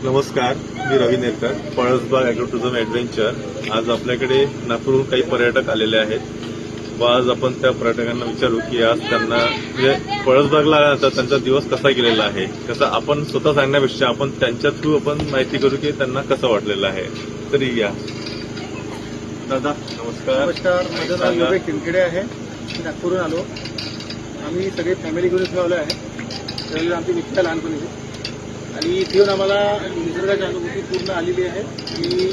नमस्कार, मी रवी Nerkar, पळसबाग agro tourism adventure. आज आपल्याकडे नागपूरहून काही पर्यटक आलेले आहेत व आज आपण त्या पर्यटकांना विचारू की आज त्यांना म्हणजे पळसबागला आल्यानंतर त्यांचा दिवस कसा गेलेला आहे. कसं आपण स्वतः सांगण्यापेक्षा आपण त्यांच्या थ्रू आपण माहिती करू की त्यांना कसं वाटलेलं आहे. तरी या दादा, नमस्कार. नमस्कार, माझं नाव योगेश किनखेडे आहे. मी नागपूरहून आलो. आम्ही सगळे फॅमिली घेऊन इथे आलो आहे. त्यावेळेला आमची मित्र लहानपणीची आणि इथे येऊन आम्हाला निसर्गाची अनुभूती पूर्ण आलेली आहे. आणि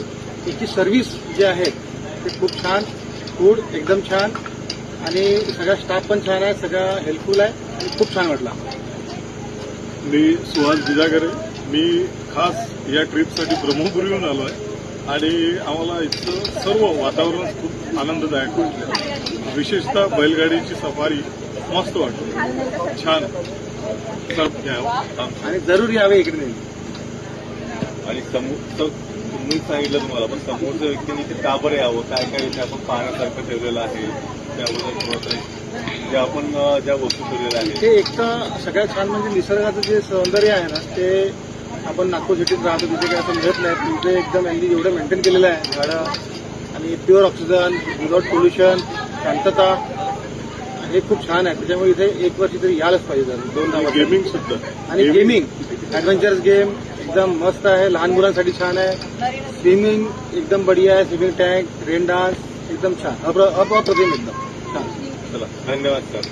इथची सर्व्हिस जे आहे ते खूप छान, फूड एकदम छान आणि सगळा स्टाफ पण छान आहे, सगळा हेल्पफुल आहे आणि खूप छान वाटला. मी सुहास बिजागरे. मी खास या ट्रिपसाठी ब्रह्मपुरीहून आलो आहे आणि आम्हाला इथलं सर्व वातावरण खूप आनंददायक वाटलं. विशेषतः बैलगाडीची सफारी मस्त वाटली, छान. आणि जरूर यावे इकडे नाही. आणि तुम्ही सांगितलं तुम्हाला पण समोरच्या व्यक्तीने ते का बरं यावं, काय काय इथे आपण पाहण्यासारखं ठेवलेलं आहे त्याबद्दल थोडंसं जे आपण ज्या वस्तू ठेवलेल्या आहेत. ते एक तर सगळ्यात छान म्हणजे निसर्गाचं जे सौंदर्य आहे ना ते आपण नागपूर सिटीत राहतो तिथे काही असं मिळत नाही. तिथे एकदम यांनी एवढं मेंटेन केलेलं आहे झाडं आणि प्युअर ऑक्सिजन, विदाउट पोल्युशन, शांतता, हे खूप छान आहे. त्याच्यामुळे इथे एक वर्षी तरी यायलाच पाहिजे. गेमिंग सुद्धा आणि गेमिंग ॲडव्हेंचरस गेम एकदम मस्त आहे. लहान मुलांसाठी छान आहे. स्विमिंग एकदम बढिया आहे. स्विमिंग टँक, रेन डान्स एकदम छान, अप्रतिम एकदम छान. चला, धन्यवाद सर.